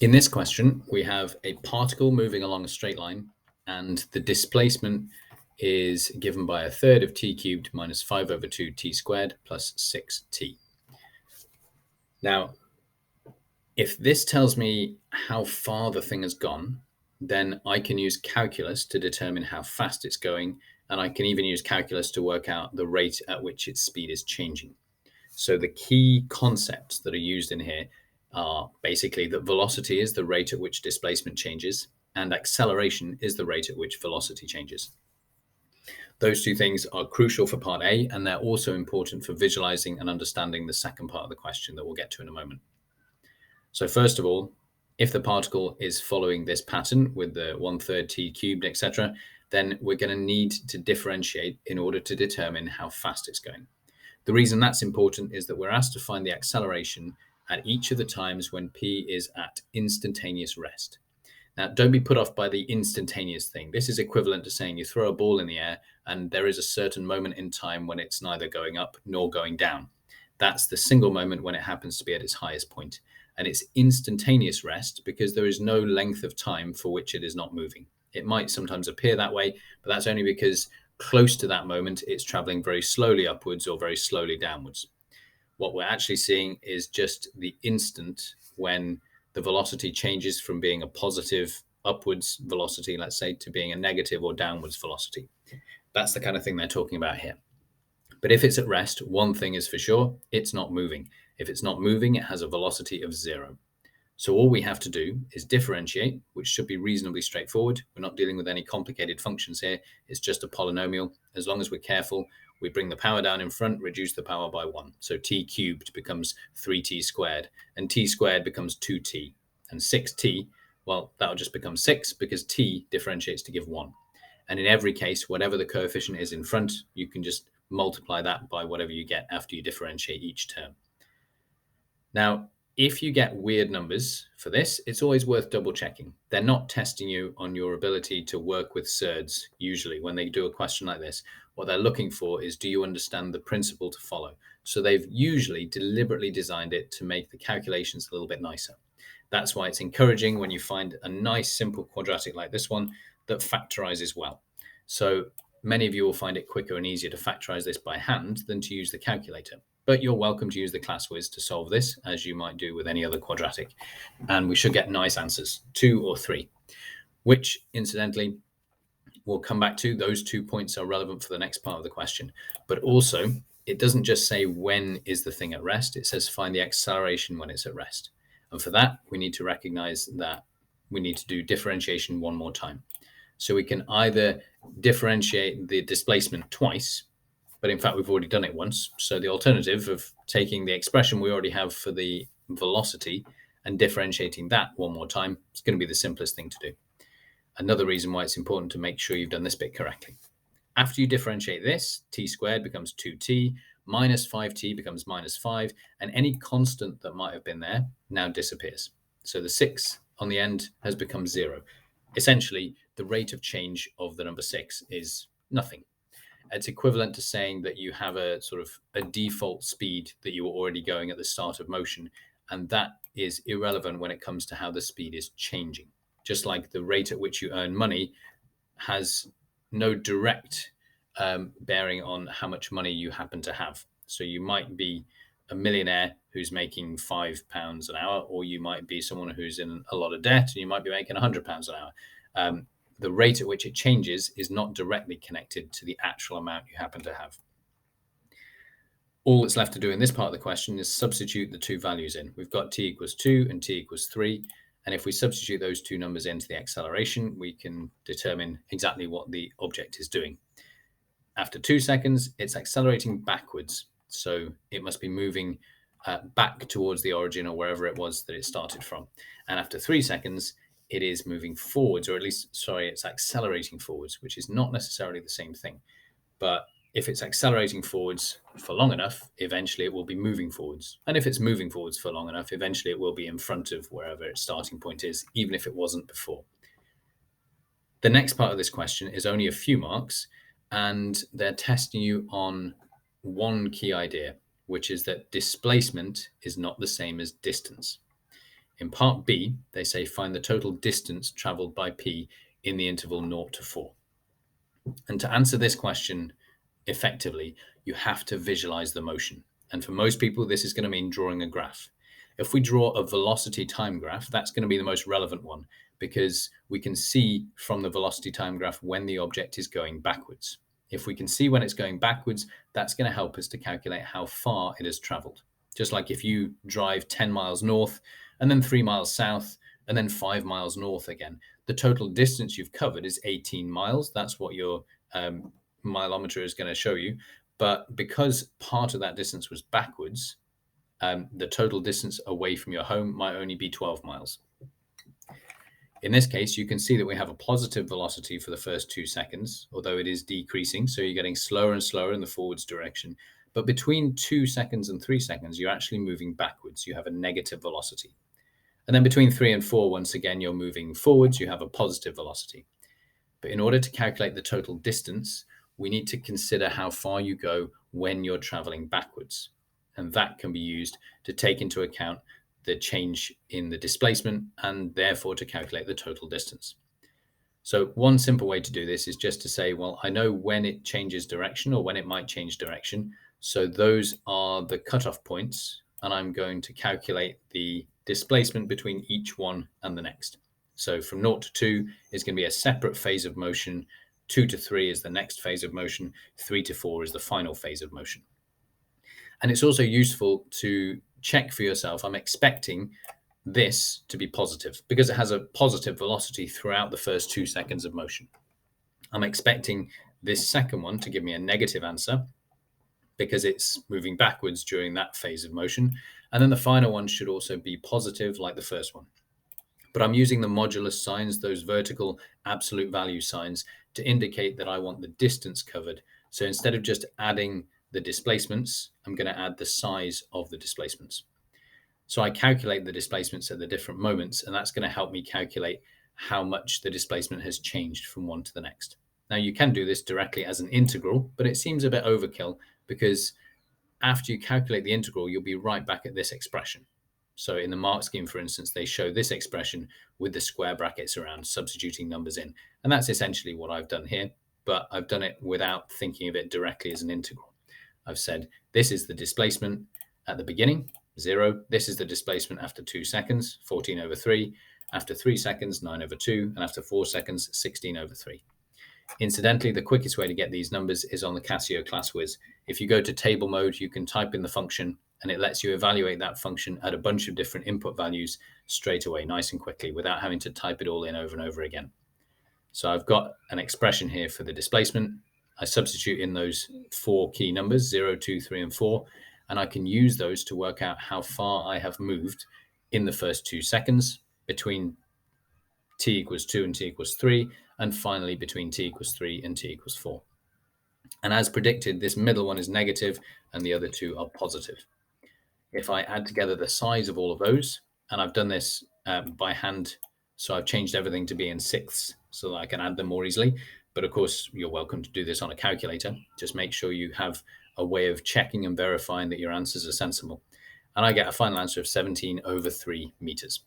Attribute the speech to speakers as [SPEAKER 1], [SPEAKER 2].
[SPEAKER 1] In this question, we have a particle moving along a straight line, and the displacement is given by a third of t cubed minus 5 over 2 t squared plus 6t. Now, if this tells me how far the thing has gone, then I can use calculus to determine how fast it's going, and I can even use calculus to work out the rate at which its speed is changing. So the key concepts that are used in here are basically that velocity is the rate at which displacement changes, and acceleration is the rate at which velocity changes. Those two things are crucial for part A, and they're also important for visualizing and understanding the second part of the question that we'll get to in a moment. So first of all, if the particle is following this pattern with the 1/3 t cubed, etc., then we're going to need to differentiate in order to determine how fast it's going. The reason that's important is that we're asked to find the acceleration at each of the times when p is at instantaneous rest. Now, don't be put off by the instantaneous thing. This is equivalent to saying you throw a ball in the air and there is a certain moment in time when it's neither going up nor going down. That's the single moment when it happens to be at its highest point. And it's instantaneous rest because there is no length of time for which it is not moving. It might sometimes appear that way, but that's only because close to that moment, it's traveling very slowly upwards or very slowly downwards. What we're actually seeing is just the instant when the velocity changes from being a positive upwards velocity, let's say, to being a negative or downwards velocity. That's the kind of thing they're talking about here. But if it's at rest, one thing is for sure, it's not moving. If it's not moving, it has a velocity of 0. So all we have to do is differentiate, which should be reasonably straightforward. We're not dealing with any complicated functions here. It's just a polynomial. As long as we're careful, we bring the power down in front, reduce the power by 1. So t cubed becomes 3t squared, and t squared becomes 2t. And 6t, well, that'll just become 6 because t differentiates to give 1. And in every case, whatever the coefficient is in front, you can just multiply that by whatever you get after you differentiate each term. Now, if you get weird numbers for this, it's always worth double checking. They're not testing you on your ability to work with surds. Usually when they do a question like this, what they're looking for is, do you understand the principle to follow? So they've usually deliberately designed it to make the calculations a little bit nicer. That's why it's encouraging when you find a nice simple quadratic like this one that factorizes well. So many of you will find it quicker and easier to factorize this by hand than to use the calculator. But you're welcome to use the ClassWiz to solve this, as you might do with any other quadratic. And we should get nice answers, 2 or 3, which, incidentally, we'll come back to. Those 2 points are relevant for the next part of the question. But also, it doesn't just say when is the thing at rest. It says find the acceleration when it's at rest. And for that, we need to recognize that we need to do differentiation one more time. So we can either differentiate the displacement twice, but in fact, we've already done it once. So the alternative of taking the expression we already have for the velocity and differentiating that one more time is going to be the simplest thing to do. Another reason why it's important to make sure you've done this bit correctly. After you differentiate this, t squared becomes 2t, minus 5t becomes minus 5, and any constant that might have been there now disappears. So the 6 on the end has become 0. Essentially, the rate of change of the number 6 is nothing. It's equivalent to saying that you have a sort of a default speed that you were already going at the start of motion, and that is irrelevant when it comes to how the speed is changing. Just like the rate at which you earn money has no direct bearing on how much money you happen to have. So you might be a millionaire who's making £5 an hour, or you might be someone who's in a lot of debt and you might be making £100 an hour. The rate at which it changes is not directly connected to the actual amount you happen to have. All that's left to do in this part of the question is substitute the two values in. We've got t equals 2 and t equals 3. And if we substitute those two numbers into the acceleration, we can determine exactly what the object is doing. After 2 seconds, it's accelerating backwards. So it must be moving back towards the origin or wherever it was that it started from. And after 3 seconds, it is moving forwards, or at least, it's accelerating forwards, which is not necessarily the same thing. But if it's accelerating forwards for long enough, eventually it will be moving forwards. And if it's moving forwards for long enough, eventually it will be in front of wherever its starting point is, even if it wasn't before. The next part of this question is only a few marks, and they're testing you on one key idea, which is that displacement is not the same as distance. In part B, they say find the total distance traveled by P in the interval 0 to 4. And to answer this question effectively, you have to visualize the motion. And for most people, this is going to mean drawing a graph. If we draw a velocity time graph, that's going to be the most relevant one because we can see from the velocity time graph when the object is going backwards. If we can see when it's going backwards, that's going to help us to calculate how far it has traveled. Just like if you drive 10 miles north and then 3 miles south and then 5 miles north again, the total distance you've covered is 18 miles. That's what your mileometer is going to show you. But because part of that distance was backwards, the total distance away from your home might only be 12 miles. In this case, you can see that we have a positive velocity for the first 2 seconds, although it is decreasing. So you're getting slower and slower in the forwards direction. But between 2 seconds and 3 seconds, you're actually moving backwards. You have a negative velocity. And then between 3 and 4, once again, you're moving forwards. You have a positive velocity. But in order to calculate the total distance, we need to consider how far you go when you're traveling backwards. And that can be used to take into account the change in the displacement and therefore to calculate the total distance. So one simple way to do this is just to say, well, I know when it changes direction or when it might change direction. So those are the cutoff points, and I'm going to calculate the displacement between each one and the next. So from 0 to 2 is going to be a separate phase of motion. 2 to 3 is the next phase of motion. 3 to 4 is the final phase of motion. And it's also useful to check for yourself. I'm expecting this to be positive because it has a positive velocity throughout the first 2 seconds of motion. I'm expecting this second one to give me a negative answer because it's moving backwards during that phase of motion. And then the final one should also be positive like the first one. But I'm using the modulus signs, those vertical absolute value signs, to indicate that I want the distance covered. So instead of just adding the displacements, I'm going to add the size of the displacements. So I calculate the displacements at the different moments, and that's going to help me calculate how much the displacement has changed from one to the next. Now, you can do this directly as an integral, but it seems a bit overkill because after you calculate the integral, you'll be right back at this expression. So in the mark scheme, for instance, they show this expression with the square brackets around, substituting numbers in. And that's essentially what I've done here, but I've done it without thinking of it directly as an integral. I've said, this is the displacement at the beginning, 0. This is the displacement after 2 seconds, 14 over 3. After 3 seconds, 9 over 2. And after 4 seconds, 16 over 3. Incidentally, the quickest way to get these numbers is on the Casio ClassWiz. If you go to table mode, you can type in the function, and it lets you evaluate that function at a bunch of different input values straight away, nice and quickly, without having to type it all in over and over again. So I've got an expression here for the displacement. I substitute in those 4 key numbers, 0, 2, 3, and 4, and I can use those to work out how far I have moved in the first 2 seconds between t equals 2 and t equals 3, and finally between t equals 3 and t equals 4. And as predicted, this middle one is negative and the other 2 are positive. If I add together the size of all of those, and I've done this by hand, so I've changed everything to be in sixths so that I can add them more easily. But of course, you're welcome to do this on a calculator. Just make sure you have a way of checking and verifying that your answers are sensible. And I get a final answer of 17 over 3 meters.